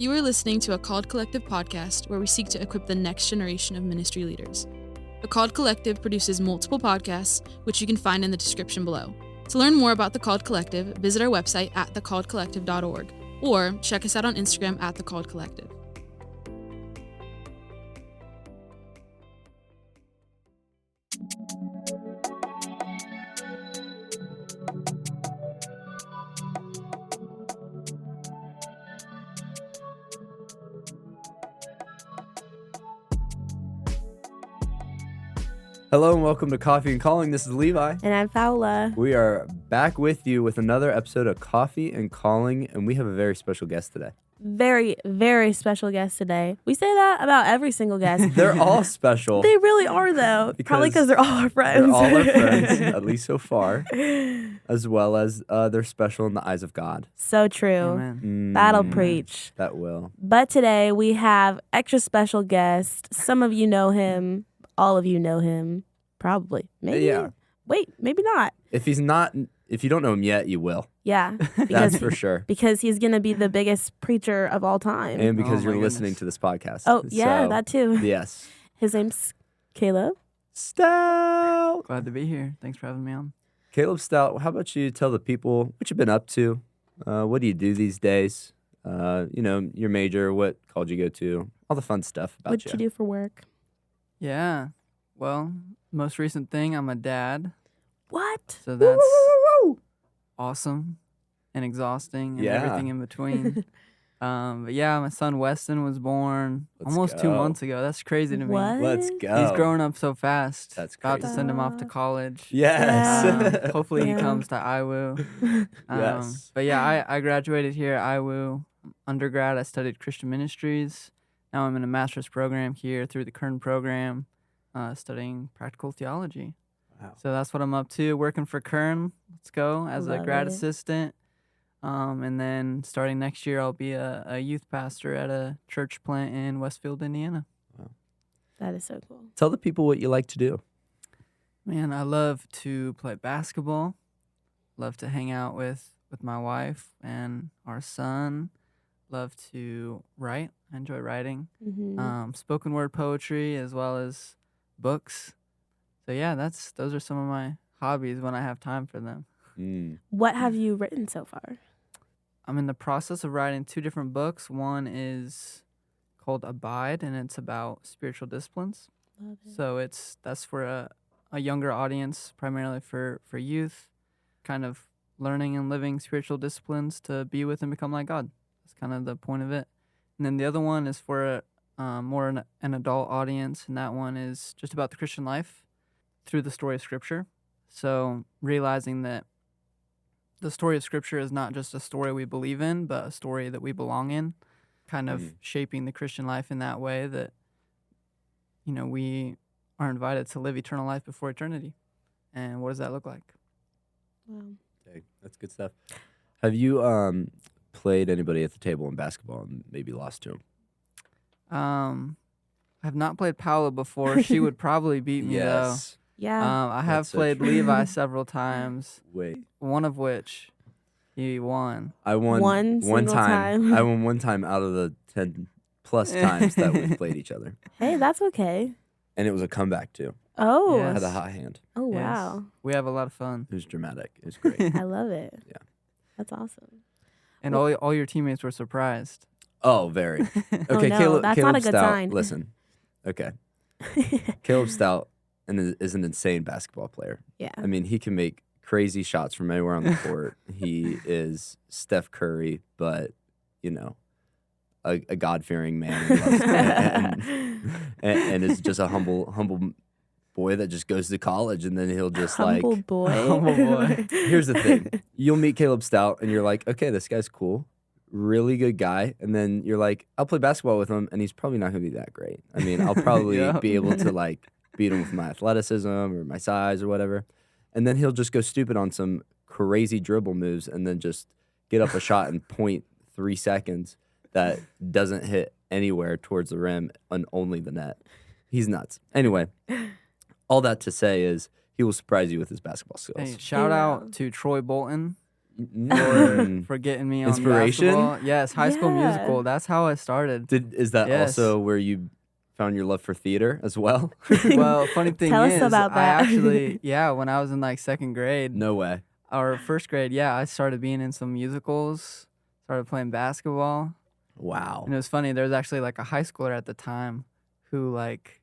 You are listening to a Called Collective podcast where we seek to equip the next generation of ministry leaders. The Called Collective produces multiple podcasts, which you can find in the description below. To learn more about the Called Collective, visit our website at thecalledcollective.org or check us out on Instagram at The Called Collective. Hello and welcome to Coffee and Calling. This is Levi. And I'm Paula. We are back with you with another episode of Coffee and Calling, and we have a very special guest today. Very, very special guest today. We say that about every single guest. They're all special. They really are, though. Probably because they're all our friends. They're all our friends, at least so far, as well as they're special in the eyes of God. So true. Amen. That'll preach. That will. But today we have extra special guest. Some of you know him. All of you know him. Probably. Maybe. Yeah. Wait, maybe not. If you don't know him yet, you will. Yeah. That's for sure. Because he's going to be the biggest preacher of all time. And because Oh, my you're listening goodness. to this podcast. Oh, yeah, So, that too. Yes. His name's Caleb. Stout. Glad to be here. Thanks for having me on. Caleb Stout, how about you tell the people what you've been up to? What do you do these days? Your major, what college you go to, all the fun stuff about What'd you do for work? Yeah. Well, most recent thing, I'm a dad. What? So that's awesome and exhausting and Yeah. everything in between. But yeah, my son Weston was born Let's almost 2 go. months ago. That's crazy to me. What? Let's go. He's growing up so fast. That's About to crazy. send him off to college. Yes. Hopefully Yeah. he comes to IWU. Yes. But yeah, I graduated here at IWU. Undergrad, I studied Christian ministries. Now I'm in a master's program here through the Kern program, studying practical theology. Wow. So that's what I'm up to, working for Kern. Let's go as a Love grad it. assistant. And then starting next year, I'll be a youth pastor at a church plant in Westfield, Indiana. That is so cool. Tell the people what you like to do. Man, I love to play basketball. Love to hang out with my wife and our son. Love to write. I enjoy writing. Mm-hmm. Spoken word poetry as well as books. So yeah, those are some of my hobbies when I have time for them. What have you written so far? I'm in the process of writing 2 different books. One is called Abide, and it's about spiritual disciplines. Love it. So that's for a younger audience, primarily for youth, kind of learning and living spiritual disciplines to be with and become like God. That's kind of the point of it. And then the other one is for more an adult audience, and that one is just about the Christian life through the story of Scripture. So realizing that the story of Scripture is not just a story we believe in, but a story that we belong in, kind of shaping the Christian life in that way that, we are invited to live eternal life before eternity. And what does that look like? Wow. Okay, that's good stuff. Have you played anybody at the table in basketball and maybe lost to him? I have not played Paula before. She would probably beat me, though. Yeah. I have That's so played true. Levi several times, Wait. one of which he won. I won One single time. I won one time out of the 10 plus times that we've played each other. Hey, that's okay. And it was a comeback too. Oh. Yes. I had a hot hand. Oh, Yes. wow. We have a lot of fun. It was dramatic. It was great. I love it. Yeah. That's awesome. And all your teammates were surprised. Oh, very. Okay, Oh, no, Caleb, that's Caleb not a good Stout, sign. listen. Okay. Caleb Stout is an insane basketball player. Yeah. I mean, he can make crazy shots from anywhere on the court. He is Steph Curry, but, a God-fearing man and is just a humble boy that just goes to college, and then he'll just Humble boy. Humble boy. Here's the thing. You'll meet Caleb Stout, and you're like, okay, this guy's cool. Really good guy. And then you're like, I'll play basketball with him, and he's probably not going to be that great. I mean, I'll probably Yeah. be able to, beat him with my athleticism or my size or whatever. And then he'll just go stupid on some crazy dribble moves and then just get up a shot in 0.3 seconds that doesn't hit anywhere towards the rim and only the net. He's nuts. Anyway, all that to say is he will surprise you with his basketball skills. Hey, shout Yeah. out to Troy Bolton. for getting me on Inspiration? basketball. Yes, High School Yeah. Musical. That's how I started. Is that Yes. also where you found your love for theater as well? Well, funny thing Tell us is, about I that. actually, when I was in like second grade No way. or first grade, I started being in some musicals, started playing basketball. Wow. And it was funny, there was actually like a high schooler at the time who like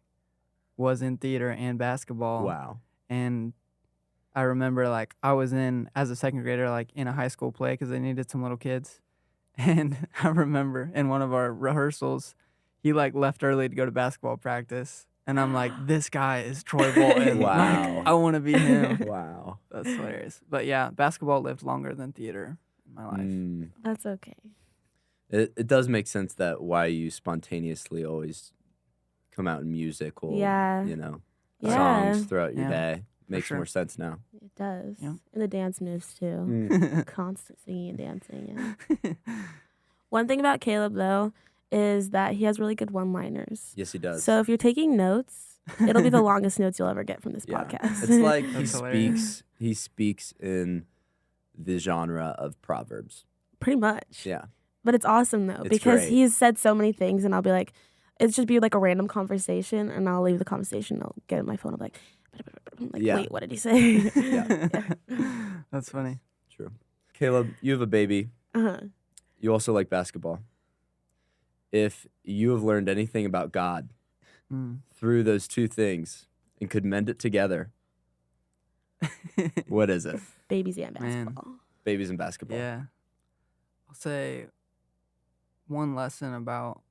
was in theater and basketball. Wow. And I remember like I was as a second grader, like in a high school play because they needed some little kids. And I remember in one of our rehearsals, he like left early to go to basketball practice. And I'm like, this guy is Troy Bolton. Wow. Like, I want to be him. Wow. That's hilarious. But yeah, basketball lived longer than theater in my life. Mm. That's okay. It does make sense that why you spontaneously always come out in musical, Yeah. songs Yeah. throughout your Yeah, day. Makes sure. more sense now. It does. Yeah. And the dance moves too. Mm. Constant singing and dancing. Yeah. One thing about Caleb though is that he has really good one-liners. Yes, he does. So if you're taking notes, it'll be the longest notes you'll ever get from this Yeah. podcast. It's like That's hilarious. he speaks in the genre of Proverbs. Pretty much. Yeah. But it's awesome though It's because great. he's said so many things, and I'll be like, it's just be like a random conversation, and I'll leave the conversation. I'll get in my phone. I'll be like, Yeah. wait, what did he say? Yeah. That's funny. True. Caleb, you have a baby. Uh-huh. You also like basketball. If you have learned anything about God Mm. through those two things and could mend it together, what is it? Babies and Man. basketball. Babies and basketball. Yeah. I'll say one lesson about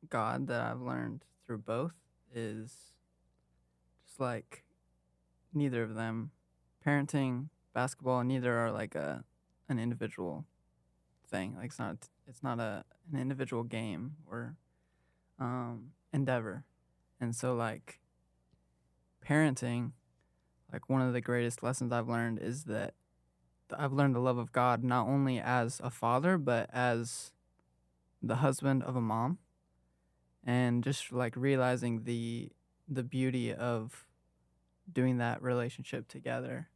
God that I've learned through both is just like neither of them, parenting, basketball, neither are like an individual thing. Like it's not an individual game or endeavor. And so like parenting, like one of the greatest lessons I've learned is that I've learned the love of God not only as a father but as the husband of a mom, and just like realizing the beauty of doing that relationship together.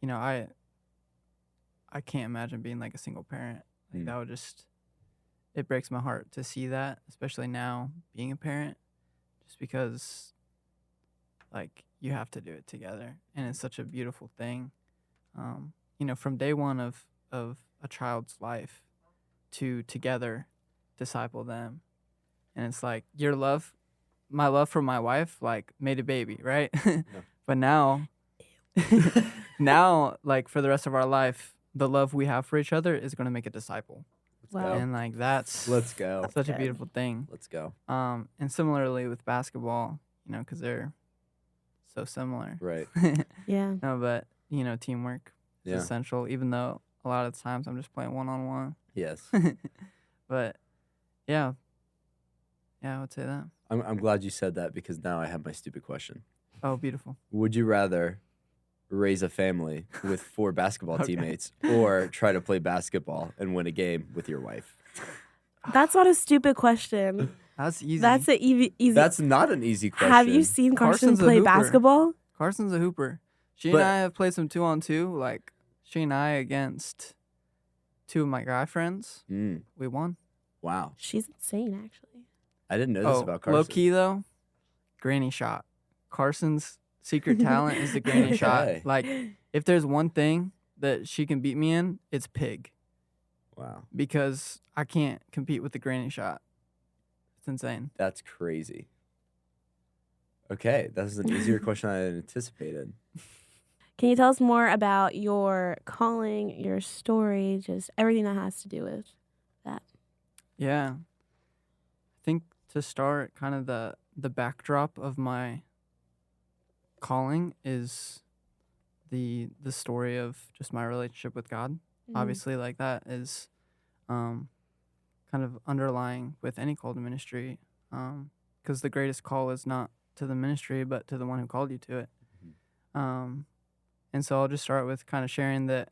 You know, I can't imagine being like a single parent. Like that would just, it breaks my heart to see that, especially now being a parent, just because like you have to do it together, and it's such a beautiful thing. You know, from day one of a child's life to together disciple them. And it's like my love for my wife, like made a baby, right? But now, like for the rest of our life, the love we have for each other is going to make a disciple. Wow. And like that's Let's go. such a good. beautiful thing. Let's go. And similarly with basketball, you know, because they're so similar. Right. Yeah. No, but you know, teamwork is Yeah. essential. Even though a lot of the times I'm just playing one-on-one. Yes. But yeah, I would say that. I'm glad you said that because now I have my stupid question. Oh, beautiful. Would you rather raise a family with 4 basketball Okay. teammates or try to play basketball and win a game with your wife? That's not a stupid question. That's easy. That's an easy. That's not an easy question. Have you seen Carson Carson's a play hooper. basketball? Carson's a hooper. She But- and I have played some 2-on-2. Like she and I against 2 of my guy friends. Mm, We won. wow. She's insane, actually. I didn't know this about Carson. Low key though, granny shot. Carson's secret talent is the granny shot. Okay. Like if there's one thing that she can beat me in, it's pig, Wow. because I can't compete with the granny shot. It's insane. That's crazy. Okay, that was an easier question I had anticipated. Can you tell us more about your calling, your story, just everything that has to do with that? Yeah. I think to start, kind of the backdrop of my calling is the story of just my relationship with God. Obviously, like that is kind of underlying with any call to ministry, because the greatest call is not to the ministry but to the one who called you to it. And so I'll just start with kind of sharing that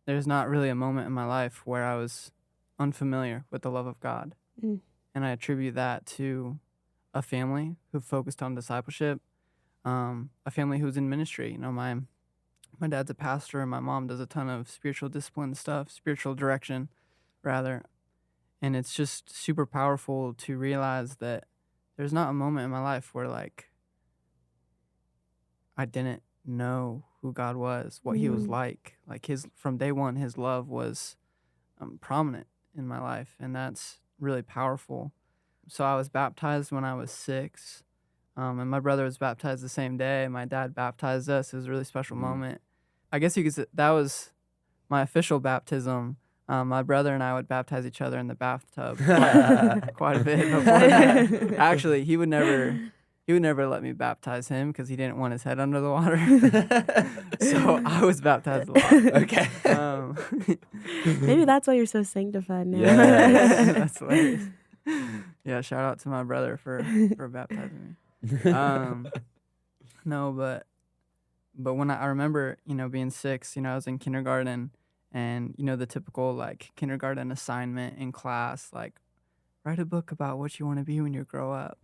there's not really a moment in my life where I was unfamiliar with the love of God. Mm. And I attribute that to a family who focused on discipleship, a family who's in ministry. You know, my My dad's a pastor, and my mom does a ton of spiritual discipline stuff, spiritual direction, rather. And it's just super powerful to realize that there's not a moment in my life where, like, I didn't know who God was, what he was like. Like, from day one, his love was prominent in my life, and that's really powerful. So I was baptized when I was 6, and my brother was baptized the same day. My dad baptized us. It was a really special moment. I guess you could say that was my official baptism. My brother and I would baptize each other in the bathtub quite a bit before that. Actually, he would never let me baptize him because he didn't want his head under the water. So I was baptized a lot. Okay. Maybe that's why you're so sanctified now. Yeah. That's hilarious. Yeah, shout out to my brother for baptizing me. No, but when I remember, being 6, I was in kindergarten, and the typical like kindergarten assignment in class, like write a book about what you want to be when you grow up.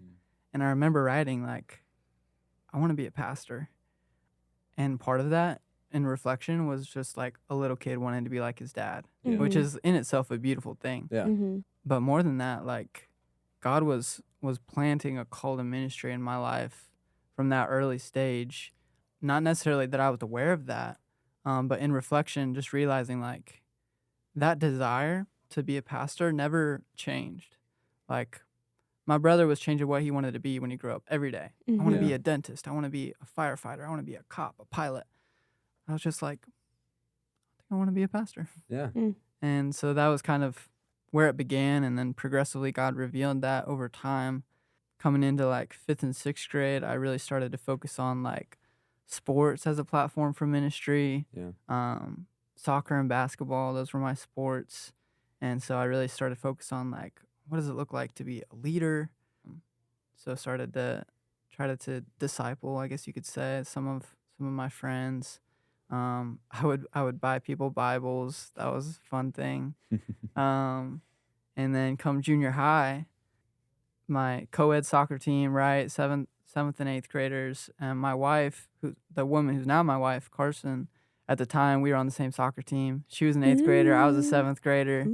And I remember writing like, I want to be a pastor. And part of that in reflection was just like a little kid wanting to be like his dad, which is in itself a beautiful thing. Yeah. But more than that, like God was planting a call to ministry in my life from that early stage. Not necessarily that I was aware of that, but in reflection, just realizing like that desire to be a pastor never changed. Like my brother was changing what he wanted to be when he grew up every day. I want to be a dentist. I want to be a firefighter. I want to be a cop, a pilot. I was just like, I think I want to be a pastor. Yeah. And so that was kind of where it began, and then progressively God revealed that over time. Coming into like 5th and 6th grade, I really started to focus on like sports as a platform for ministry. Soccer and basketball, those were my sports. And so I really started to focus on like, what does it look like to be a leader? So I started to try to disciple, I guess you could say, some of my friends. I would buy people Bibles. That was a fun thing. And then come junior high, my co-ed soccer team, right? 7th and 8th graders, and my wife, the woman who's now my wife, Carson. At the time, we were on the same soccer team. She was an 8th grader. I was a 7th grader.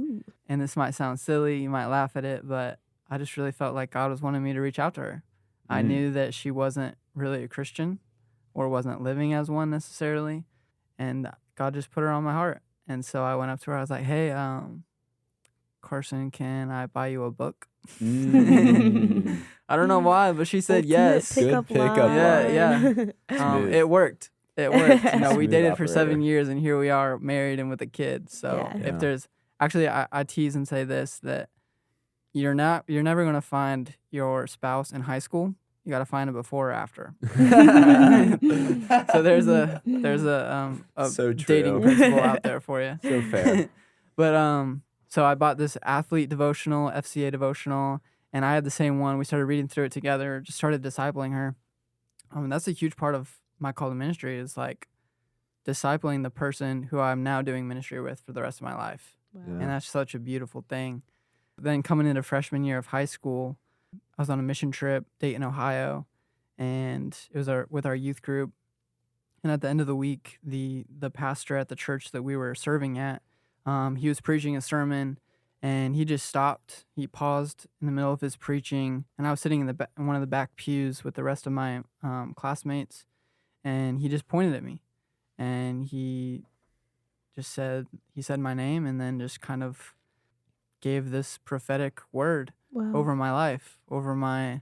And this might sound silly. You might laugh at it, but I just really felt like God was wanting me to reach out to her. I knew that she wasn't really a Christian or wasn't living as one necessarily. And God just put her on my heart. And so I went up to her. I was like, hey, Carson, can I buy you a book? I don't know why, but she said yes. Good pickup line. Yeah. It worked. We dated for operator. 7 years, and here we are married and with a kid. So if there's actually, I tease and say this, that you're never going to find your spouse in high school. You got to find it before or after. So there's a So dating true. principle out there for you. So fair. But so I bought this athlete devotional, FCA devotional, and I had the same one. We started reading through it together, just started discipling her. That's a huge part of my call to ministry, is like discipling the person who I'm now doing ministry with for the rest of my life. Wow. Yeah. And that's such a beautiful thing. Then coming into freshman year of high school, I was on a mission trip, Dayton, Ohio, and it was with our youth group. And at the end of the week, the pastor at the church that we were serving at, he was preaching a sermon, and he just stopped. He paused in the middle of his preaching, and I was sitting in one of the back pews with the rest of my classmates, and he just pointed at me, and he said my name, and then just kind of gave this prophetic word over my life, over my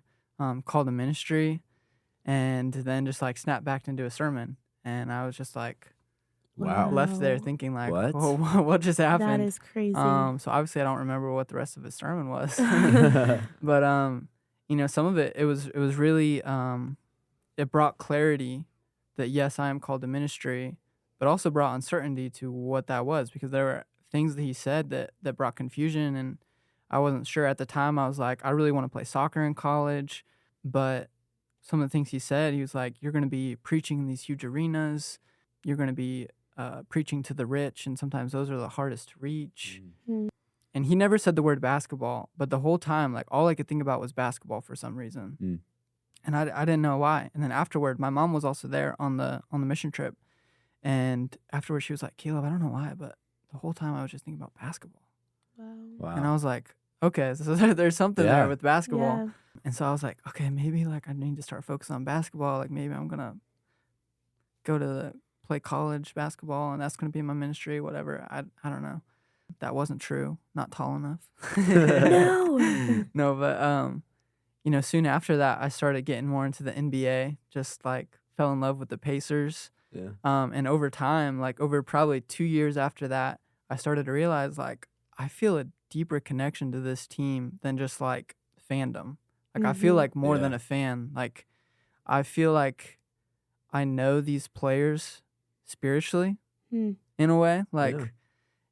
call to ministry, and then just like snapped back into a sermon. And I was just like, Wow. left there thinking like, What? oh, what just happened? That is crazy. So obviously I don't remember what the rest of his sermon was, but some of it was really it brought clarity that yes, I am called to ministry, but also brought uncertainty to what that was, because there were things that he said that brought confusion, and I wasn't sure at the time. I was like, I really want to play soccer in college, but some of the things he said, he was like, you're going to be preaching in these huge arenas. You're going to be preaching to the rich, and sometimes those are the hardest to reach. And he never said the word basketball, but the whole time, like, all I could think about was basketball for some reason. And I didn't know why. And then afterward, my mom was also there on the mission trip, And afterwards, she was like, Caleb, I don't know why, but the whole time I was just thinking about basketball. Wow. And I was like, okay, so there's something Yeah. there with basketball. Yeah. And so I was like, okay, maybe like I need to start focusing on basketball. Like maybe I'm going to go to play college basketball and that's going to be my ministry, whatever. I don't know. That wasn't true. Not tall enough. No. No, but you know, soon after that, I started getting more into the NBA. Just like fell in love with the Pacers. Yeah. And over time, like over probably 2 years after that, I started to realize like I feel a deeper connection to this team than just like fandom. Like I feel like more than Yeah. a fan. Like I feel like I know these players spiritually in a way. Like, Yeah.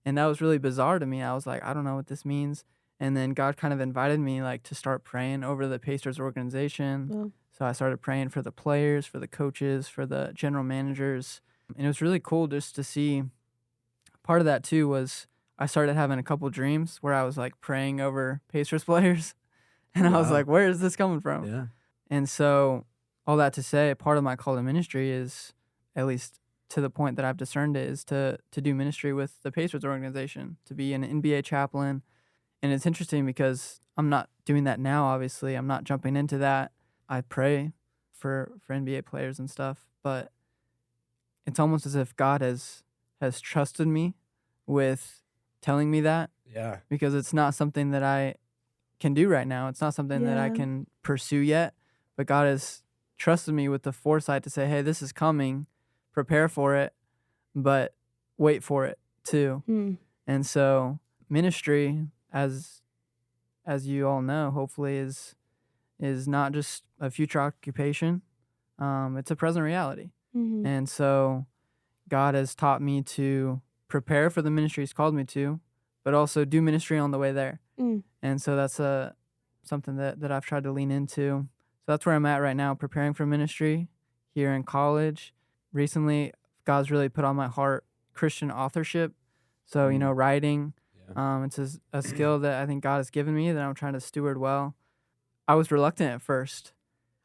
and that was really bizarre to me. I was like, I don't know what this means. And then God kind of invited me like to start praying over the Pacers organization. Wow. So I started praying for the players, for the coaches, for the general managers. And it was really cool just to see. Part of that too was I started having a couple dreams where I was like praying over Pacers players. And I was Wow. like, where is this coming from? Yeah. And so all that to say, part of my call to ministry is, at least to the point that I've discerned it, is to do ministry with the Pacers organization, to be an NBA chaplain. And it's interesting because I'm not doing that now, obviously. I'm not jumping into that. I pray for NBA players and stuff, but it's almost as if God has trusted me with telling me that, Yeah. because it's not something that I can do right now. It's not something that I Yeah. can pursue yet, but God has trusted me with the foresight to say, hey, this is coming, prepare for it, but wait for it too. And so ministry, as you all know, hopefully is not just a future occupation. It's a present reality. And so God has taught me to prepare for the ministry he's called me to, but also do ministry on the way there. And so that's something that I've tried to lean into. So that's where I'm at right now, preparing for ministry here in college. Recently, God's really put on my heart Christian authorship. So, you know, writing, it's a skill that I think God has given me that I'm trying to steward well. I was reluctant at first.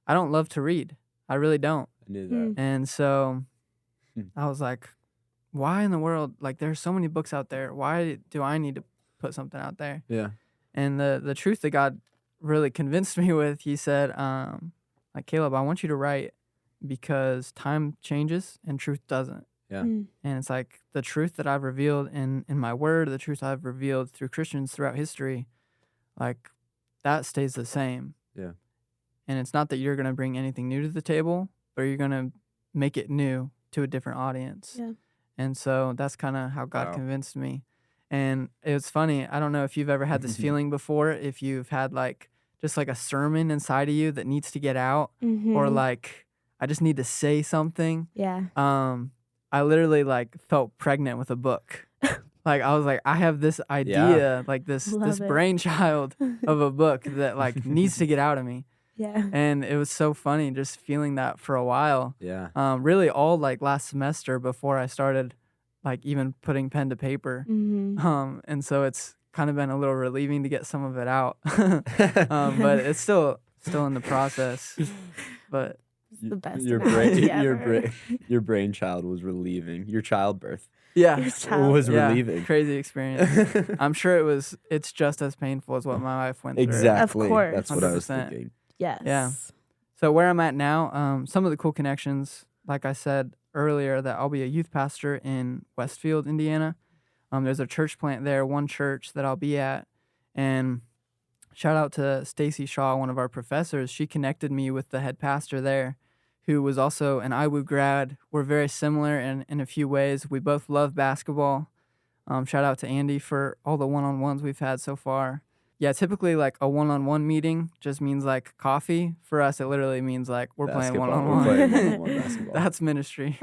I don't love to read. I really don't. I knew that. And so I was like, why in the world? Like, there's so many books out there. Why do I need to put something out there? Yeah. And the truth that God really convinced me with, he said, like, Caleb, I want you to write because time changes and truth doesn't. Yeah. And it's like the truth that I've revealed in my word, the truth I've revealed through Christians throughout history, like that stays the same. Yeah. And it's not that you're going to bring anything new to the table, but you're going to make it new to a different audience. Yeah. And so that's kind of how God Wow. convinced me. And it was funny. I don't know if you've ever had this feeling before, if you've had like just like a sermon inside of you that needs to get out, or like I just need to say something. Yeah. I literally like felt pregnant with a book. Like I was like, I have this idea, like this Love it. brainchild of a book that like needs to get out of me. Yeah. And it was so funny just feeling that for a while. Yeah. Really all like last semester before I started like even putting pen to paper. And so it's kind of been a little relieving to get some of it out. But it's still in the process. But It's the best Your analogy brain, ever. your brainchild was relieving. Your childbirth yeah. Your child. was Yeah, relieving. crazy experience. I'm sure it's just as painful as what my wife went through. Exactly. course. That's what I was 100%. thinking. Yes. Yeah. So where I'm at now, some of the cool connections, like I said earlier, that I'll be a youth pastor in Westfield, Indiana. There's a church plant there, one church that I'll be at. And shout out to Stacy Shaw, one of our professors. She connected me with the head pastor there, who was also an IWU grad. We're very similar in a few ways. We both love basketball. Shout out to Andy for all the one-on-ones we've had so far. Yeah, typically like a one-on-one meeting just means like coffee. For us, it literally means like we're playing Basketball. one-on-one. We're playing one-on-one basketball. That's ministry.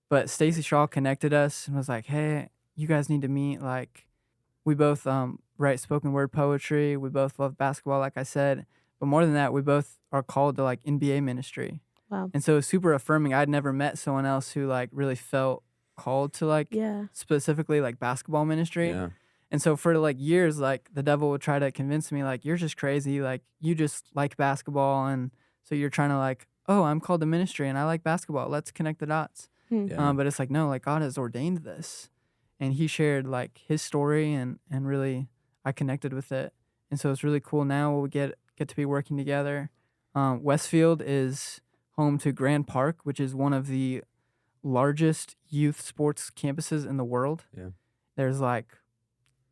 But Stacy Shaw connected us and was like, hey, you guys need to meet. Like, we both write spoken word poetry. We both love basketball, like I said. But more than that, we both are called to like NBA ministry. Wow. And so it was super affirming. I'd never met someone else who like really felt called to like Yeah. specifically like basketball ministry. Yeah. And so for like years, like the devil would try to convince me like, you're just crazy. Like you just like basketball. And so you're trying to like, oh, I'm called to ministry and I like basketball. Let's connect the dots. Yeah. But it's like, no, like God has ordained this. And he shared like his story and really I connected with it. And so it's really cool now we get to be working together. Westfield is home to Grand Park, which is one of the largest youth sports campuses in the world. Yeah. There's like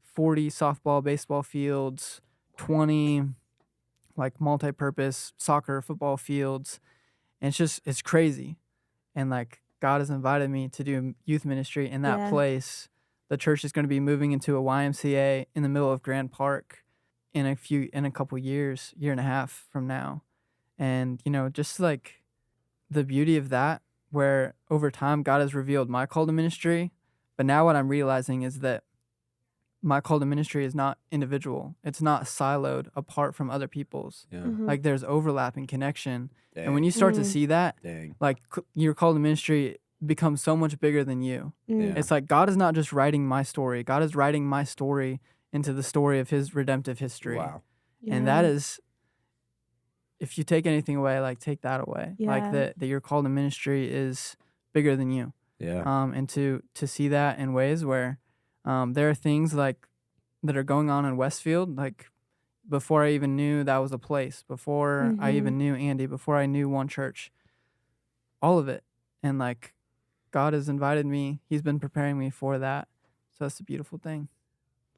40 softball, baseball fields, 20 like multi-purpose soccer, football fields. And it's crazy. And like God has invited me to do youth ministry in that place. The church is going to be moving into a YMCA in the middle of Grand Park in a couple years, year and a half from now. And, just like the beauty of that, where over time God has revealed my call to ministry. But now what I'm realizing is that my call to ministry is not individual. It's not siloed apart from other people's. Yeah. Like there's overlap and connection. Dang. And when you start to see that, Dang. like your call to ministry becomes so much bigger than you. Yeah. It's like God is not just writing my story. God is writing my story into the story of his redemptive history. Wow. And that is, if you take anything away, like take that away. Like that your call to ministry is bigger than you. Yeah. And to see that in ways where there are things like that are going on in Westfield, like before I even knew that was a place, before I even knew Andy, before I knew One Church, all of it. And like God has invited me. He's been preparing me for that. So that's a beautiful thing.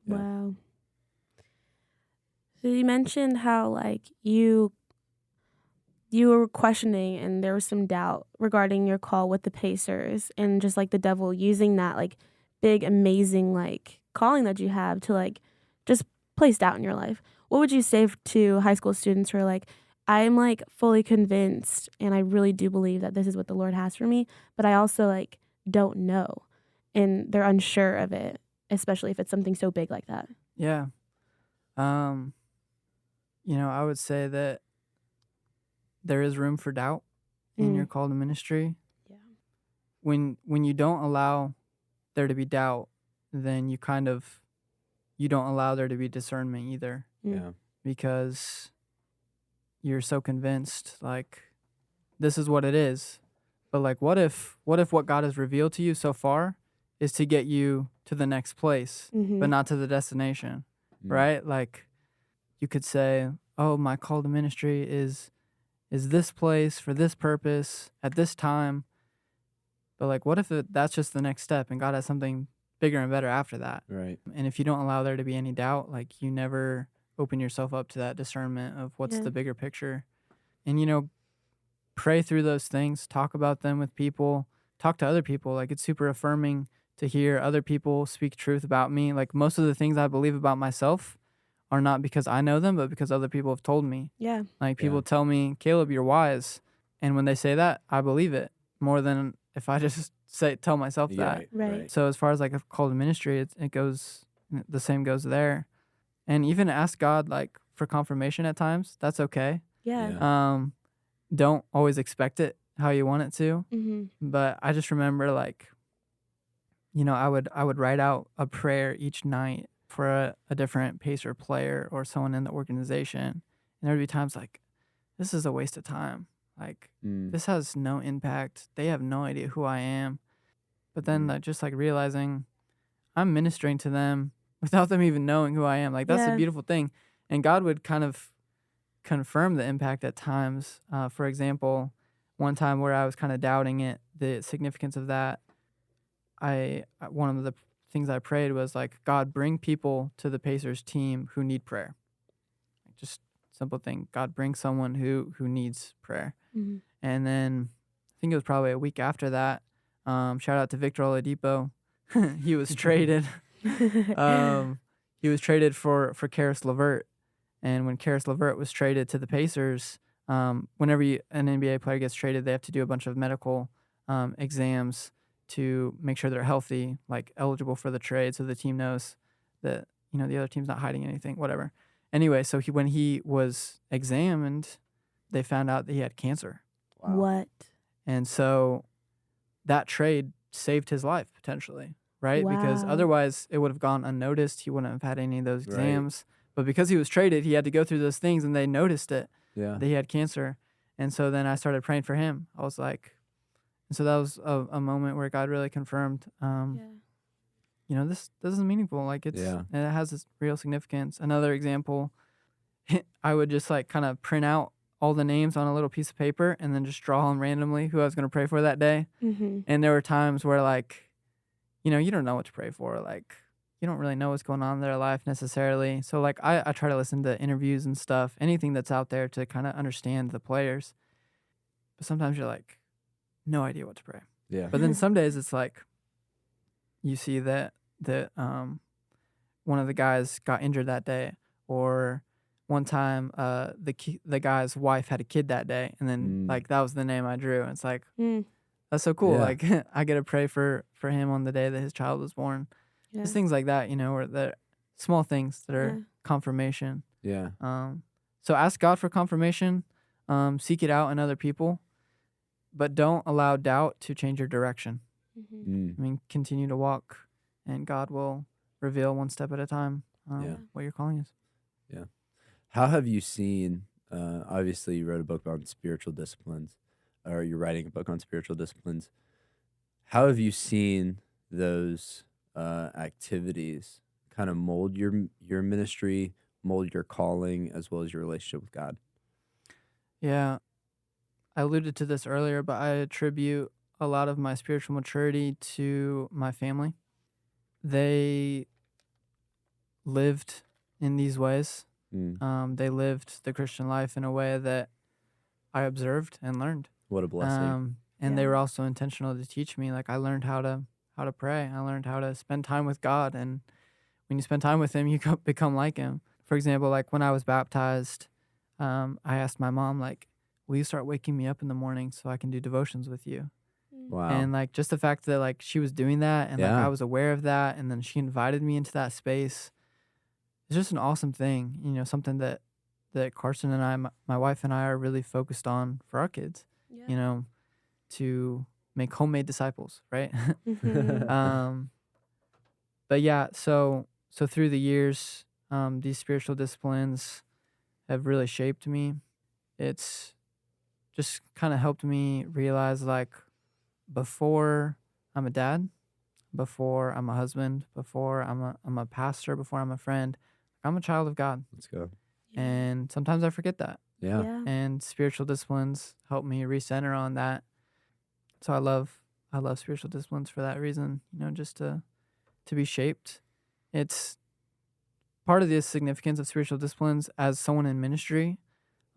Yeah. Wow. So you mentioned how like you were questioning and there was some doubt regarding your call with the Pacers and just like the devil using that like big, amazing like calling that you have to like just place doubt in your life. What would you say to high school students who are like, I'm like fully convinced and I really do believe that this is what the Lord has for me, but I also like don't know and they're unsure of it, especially if it's something so big like that? Yeah. I would say that there is room for doubt in your call to ministry. Yeah. When you don't allow there to be doubt, then you don't allow there to be discernment either. Yeah. Because you're so convinced like this is what it is. But like what if what God has revealed to you so far is to get you to the next place, but not to the destination. Right? Like you could say, oh, my call to ministry is this place for this purpose at this time. But like what if that's just the next step and God has something bigger and better after that? Right. And if you don't allow there to be any doubt, like you never open yourself up to that discernment of what's the bigger picture. And, pray through those things, talk about them with people, talk to other people. Like it's super affirming to hear other people speak truth about me. Like most of the things I believe about myself are not because I know them, but because other people have told me. Yeah. Like people tell me, Caleb, you're wise. And when they say that, I believe it more than if I just tell myself that. Right. So as far as like a call to ministry, it goes, the same goes there. And even ask God like for confirmation at times. That's okay. Yeah. Don't always expect it how you want it to. But I just remember like, I would write out a prayer each night for a different Pacer player or someone in the organization. And there would be times like, this is a waste of time. Like this has no impact. They have no idea who I am. But then just like realizing I'm ministering to them without them even knowing who I am. Like that's a beautiful thing. And God would kind of confirm the impact at times. For example, one time where I was kind of doubting it, the significance of that, one of the things I prayed was like, God, bring people to the Pacers team who need prayer. Just simple thing. God, bring someone who needs prayer. And then I think it was probably a week after that. Shout out to Victor Oladipo. He was traded. He was traded for Karis LeVert. And when Karis LeVert was traded to the Pacers, whenever an NBA player gets traded, they have to do a bunch of medical exams to make sure they're healthy, like eligible for the trade, so the team knows that the other team's not hiding anything, whatever. Anyway, so when he was examined, they found out that he had cancer. Wow. What? And so that trade saved his life potentially, right? Because Wow. otherwise it would have gone unnoticed. He wouldn't have had any of those exams. But because he was traded, he had to go through those things, and they noticed it, Yeah. that he had cancer. And so then I started praying for him. I was like, So that was a moment where God really confirmed, this is meaningful. Like it has this real significance. Another example, I would just like kind of print out all the names on a little piece of paper and then just draw them randomly who I was going to pray for that day. Mm-hmm. And there were times where like, you don't know what to pray for. Like you don't really know what's going on in their life necessarily. So like I try to listen to interviews and stuff, anything that's out there to kind of understand the players. But sometimes you're like, no idea what to pray. Yeah. But then some days it's like you see that one of the guys got injured that day, or one time the guy's wife had a kid that day, and then like that was the name I drew. And it's like that's so cool. Yeah. Like I get to pray for him on the day that his child was born. Yeah. Just things like that, or the small things that are confirmation. Yeah. So ask God for confirmation, seek it out in other people, but don't allow doubt to change your direction. Mm-hmm. I mean, continue to walk, and God will reveal one step at a time what your calling is. Yeah. How have you seen, obviously you wrote a book on spiritual disciplines, or you're writing a book on spiritual disciplines. How have you seen those activities kind of mold your ministry, mold your calling, as well as your relationship with God? Yeah. I alluded to this earlier, but I attribute a lot of my spiritual maturity to my family. They lived in these ways. They lived the Christian life in a way that I observed and learned. What a blessing. And they were also intentional to teach me. Like I learned how to pray. I learned how to spend time with God. And when you spend time with him, you become like him. For example, like when I was baptized, I asked my mom, like, will you start waking me up in the morning so I can do devotions with you? Wow. And like just the fact that like she was doing that and like Yeah. I was aware of that, and then she invited me into that space. It's just an awesome thing, something that Carson and I, my wife and I, are really focused on for our kids, to make homemade disciples, right? Mm-hmm. But yeah, so through the years, these spiritual disciplines have really shaped me. It's just kind of helped me realize, like, before I'm a dad, before I'm a husband, before I'm a pastor, before I'm a friend, I'm a child of God. Let's go. And sometimes I forget that. Yeah. And spiritual disciplines help me recenter on that. So I love spiritual disciplines for that reason, just to be shaped. It's part of the significance of spiritual disciplines as someone in ministry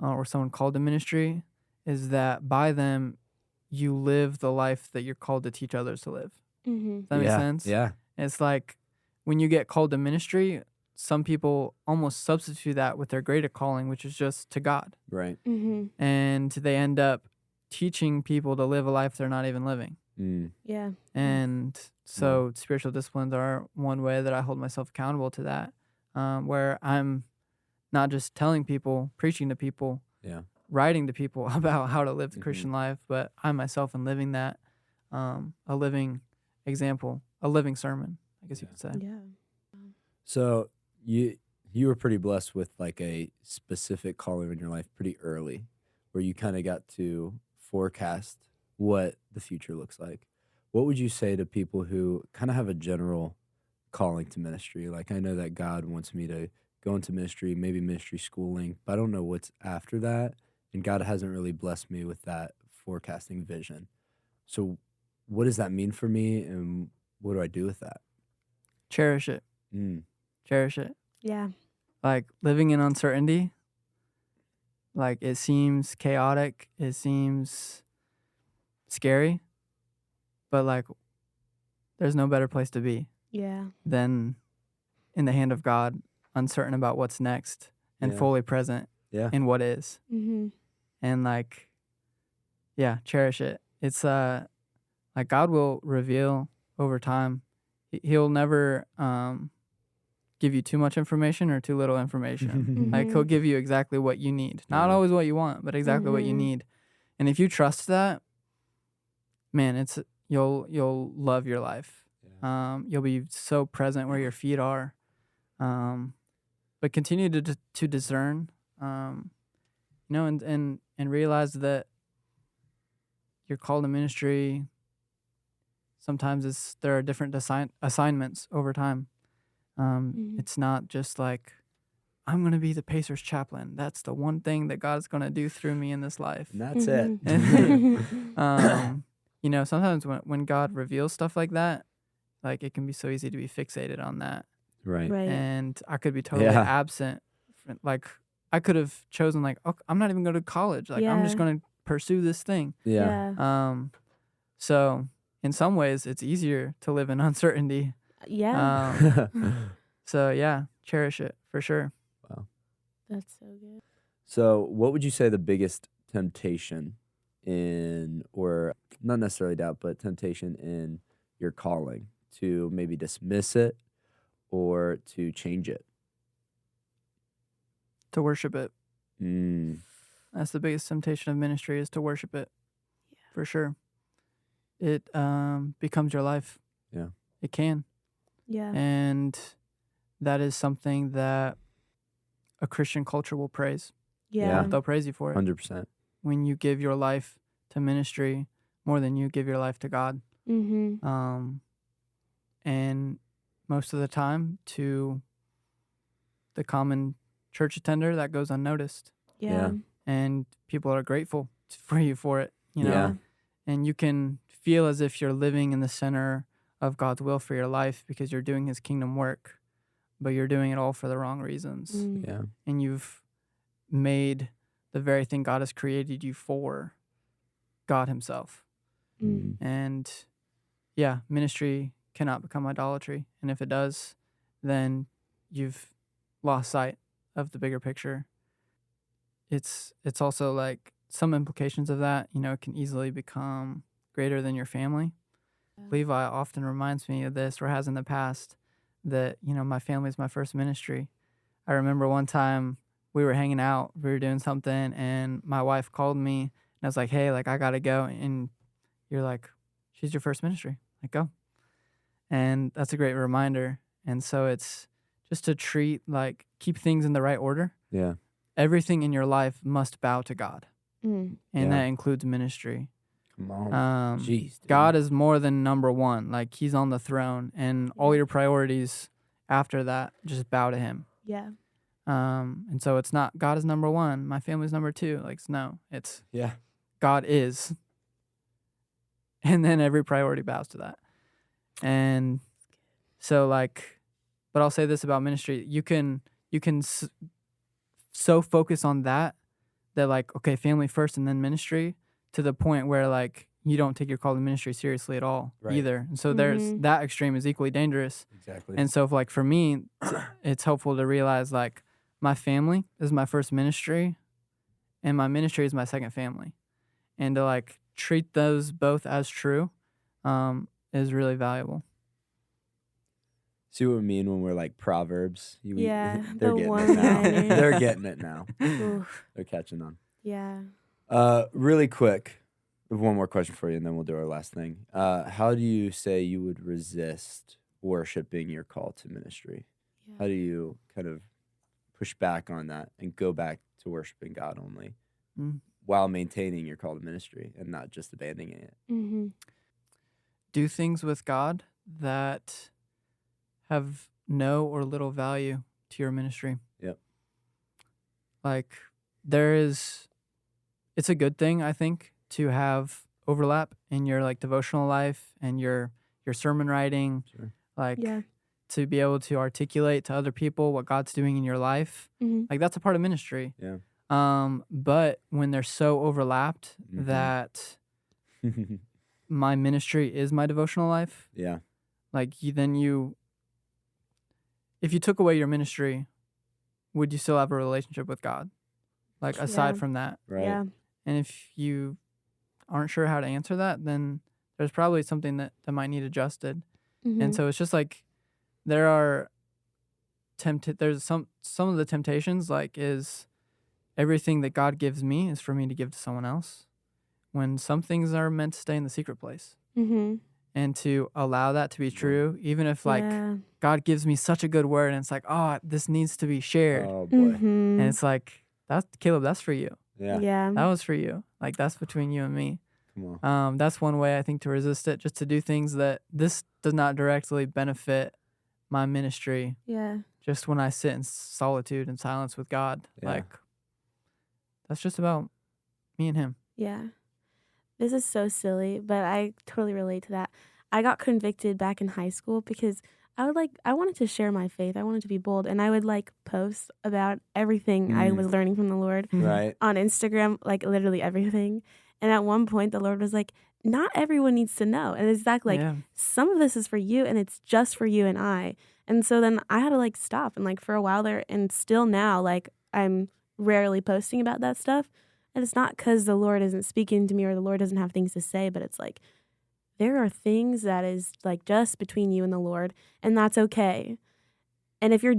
or someone called to ministry is that by them, you live the life that you're called to teach others to live. Mm-hmm. Does that make sense? Yeah. It's like when you get called to ministry, some people almost substitute that with their greater calling, which is just to God. Right. Mm-hmm. And they end up teaching people to live a life they're not even living. Yeah. And so spiritual disciplines are one way that I hold myself accountable to that, where I'm not just telling people, preaching to people, writing to people about how to live the Christian life, but I myself am living that, a living example, a living sermon, I guess you could say. Yeah. So you were pretty blessed with like a specific calling in your life pretty early, where you kind of got to forecast what the future looks like. What would you say to people who kind of have a general calling to ministry? Like, I know that God wants me to go into ministry, maybe ministry schooling, but I don't know what's after that. And God hasn't really blessed me with that forecasting vision. So what does that mean for me, and what do I do with that? Cherish it. Cherish it. Yeah. Like living in uncertainty, like it seems chaotic, it seems scary, but like there's no better place to be Yeah. than in the hand of God, uncertain about what's next and fully present in what is. Mm-hmm. And like, cherish it. It's like God will reveal over time. He'll never give you too much information or too little information. Like he'll give you exactly what you need. Not always what you want, but exactly what you need. And if you trust that, man, you'll love your life. You'll be so present where your feet are. But continue to discern, and realize that you're called to ministry. Sometimes there are different assignments over time. It's not just like, I'm going to be the Pacers chaplain. That's the one thing that God's going to do through me in this life. And that's it. You know, sometimes when God reveals stuff like that, like it can be so easy to be fixated on that. Right. And I could be totally Yeah. absent. Like I could have chosen like, oh, I'm not even going to college. Like I'm just going to pursue this thing. Yeah. So in some ways it's easier to live in uncertainty. So yeah, cherish it for sure. Wow. That's so good. So what would you say the biggest temptation in, or not necessarily doubt, but temptation in your calling, to maybe dismiss it or to change it? To worship it. Mm. That's the biggest temptation of ministry, is to worship it. For sure. It becomes your life. Yeah. It can. Yeah. And that is something that a Christian culture will praise. Yeah. They'll praise you for it. 100%. When you give your life to ministry more than you give your life to God. And most of the time, to the common church attender, that goes unnoticed. Yeah. And people are grateful for you for it, you know? Yeah. And you can feel as if you're living in the center of God's will for your life because you're doing his kingdom work, but you're doing it all for the wrong reasons. Yeah. And you've made the very thing God has created you for God himself. And yeah, ministry cannot become idolatry. And if it does, then you've lost sight of the bigger picture. It's also like some implications of that, you know, it can easily become greater than your family. Levi often reminds me of this, or has in the past, that, you know, my family is my first ministry. I remember one time we were hanging out, we were doing something, and my wife called me, and I was like, hey, like, I gotta go. And you're like, she's your first ministry. Like, go. And that's a great reminder. And so it's just to keep things in the right order. Yeah. Everything in your life must bow to God. And that includes ministry. Come on. Jeez, dude. God is more than number one. Like, he's on the throne, and all your priorities after that just bow to him. Yeah. And so it's not God is number one, my family's number two. Like, no, it's God is. And then every priority bows to that. And so, like, but I'll say this about ministry. You can so focus on that like, okay, family first and then ministry, to the point where, like, you don't take your call to ministry seriously at all either. And so there's that extreme is equally dangerous. Exactly. And so, like, for me, it's helpful to realize, like, my family is my first ministry and my ministry is my second family. And to, like, treat those both as true is really valuable. See what we mean when we're like Proverbs? Yeah, They're the getting it now. one-liners. They're getting it now. Oof. They're catching on. Yeah. Really quick, I have one more question for you, and then we'll do our last thing. How do you say you would resist worshiping your call to ministry? Yeah. How do you kind of push back on that and go back to worshiping God only while maintaining your call to ministry and not just abandoning it? Do things with God that have no or little value to your ministry. Yep. Like, it's a good thing, I think, to have overlap in your, like, devotional life and your sermon writing. Sure. Like, to be able to articulate to other people what God's doing in your life. Like, that's a part of ministry. Yeah. But when they're so overlapped that my ministry is my devotional life. Yeah. Like, if you took away your ministry, would you still have a relationship with God? Like, aside from that. Right. Yeah. And if you aren't sure how to answer that, then there's probably something that might need adjusted. And so it's just like, there's some of the temptations, like, is everything that God gives me is for me to give to someone else, when some things are meant to stay in the secret place. And to allow that to be true, even if, like, God gives me such a good word and it's like, oh, this needs to be shared. Oh, boy. And it's like, Caleb, that's for you. Yeah. Yeah. That was for you. Like, that's between you and me. Come on. That's one way I think to resist it, just to do things that this does not directly benefit my ministry. Yeah. Just when I sit in solitude and silence with God, Yeah. like that's just about me and him. Yeah. This is so silly, but I totally relate to that. I got convicted back in high school because I wanted to share my faith. I wanted to be bold, and I would post about everything I was learning from the Lord Right. on Instagram, literally everything. And at one point the Lord was like, not everyone needs to know. And it's exactly some of this is for you, and it's just for you and I. And so then I had to stop, and for a while there, and still now, I'm rarely posting about that stuff. And it's not because the Lord isn't speaking to me or the Lord doesn't have things to say, but it's there are things that is just between you and the Lord, and that's okay. And if you're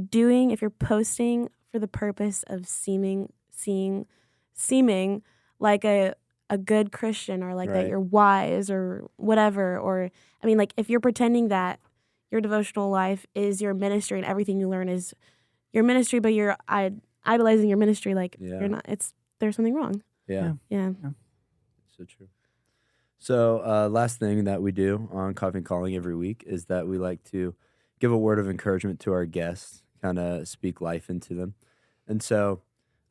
posting for the purpose of seeming like a good Christian, or that you're wise or whatever, or if you're pretending that your devotional life is your ministry and everything you learn is your ministry, but you're idolizing your ministry, you're not. There's something wrong. Yeah. Yeah. So true. So last thing that we do on Coffee and Calling every week is that we like to give a word of encouragement to our guests, kind of speak life into them. And so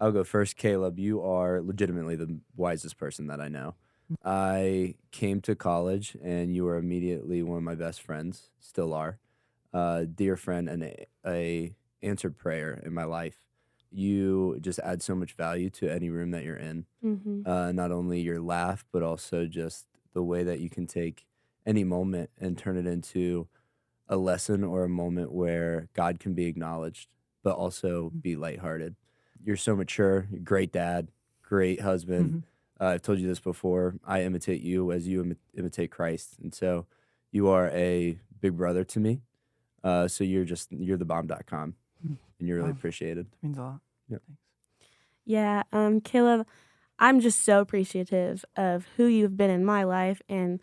I'll go first. Caleb, you are legitimately the wisest person that I know. I came to college and you were immediately one of my best friends, still are, dear friend, and a answered prayer in my life. You just add so much value to any room that you're in. Mm-hmm. Not only your laugh, but also just the way that you can take any moment and turn it into a lesson or a moment where God can be acknowledged, but also be lighthearted. You're so mature, you're a great dad, great husband. I've told you this before. I imitate you as you imitate Christ. And so you are a big brother to me. So you're thebomb.com. And you're really appreciated. That means a lot. Yep. Thanks. Yeah, Caleb, I'm just so appreciative of who you've been in my life and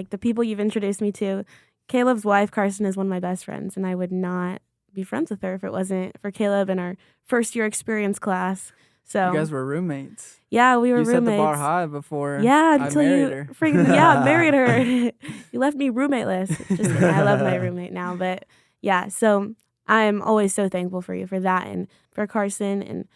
the people you've introduced me to. Caleb's wife, Carson, is one of my best friends, and I would not be friends with her if it wasn't for Caleb in our first year experience class. So You guys were roommates. yeah, we were You roommates. set the bar high before Yeah, I until married you her. married her. You left me roommateless. Just kidding. I love my roommate now, but yeah. So I'm always so thankful for you for that, and for Carson, and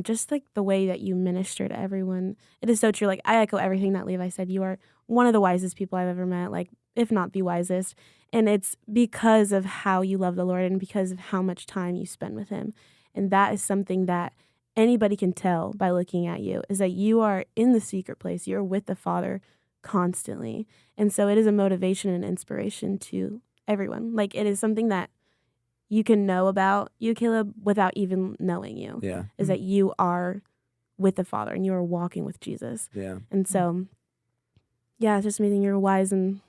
just the way that you minister to everyone. It is so true. I echo everything that Levi said. You are one of the wisest people I've ever met, if not the wisest. And it's because of how you love the Lord and because of how much time you spend with him. And that is something that anybody can tell by looking at you, is that you are in the secret place. You're with the Father constantly. And so it is a motivation and inspiration to everyone. It is something that you can know about you, Caleb, without even knowing you. Yeah. Is that you are with the Father and you are walking with Jesus. Yeah. And so, yeah, it's just amazing. You're wise, and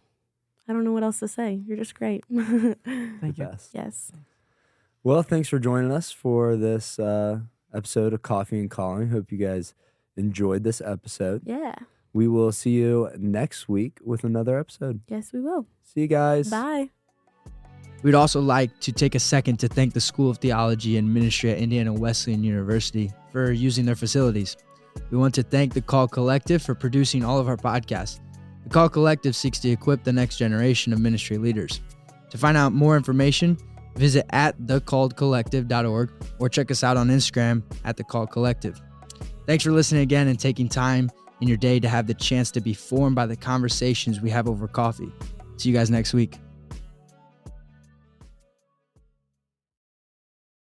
I don't know what else to say. You're just great. Thank you. Best. Yes. Well, thanks for joining us for this episode of Coffee and Calling. Hope you guys enjoyed this episode. Yeah. We will see you next week with another episode. Yes, we will. See you guys. Bye. We'd also like to take a second to thank the School of Theology and Ministry at Indiana Wesleyan University for using their facilities. We want to thank the Call Collective for producing all of our podcasts. The Call Collective seeks to equip the next generation of ministry leaders. To find out more information, visit thecalledcollective.org or check us out on Instagram @thecalledcollective. Thanks for listening again and taking time in your day to have the chance to be formed by the conversations we have over coffee. See you guys next week.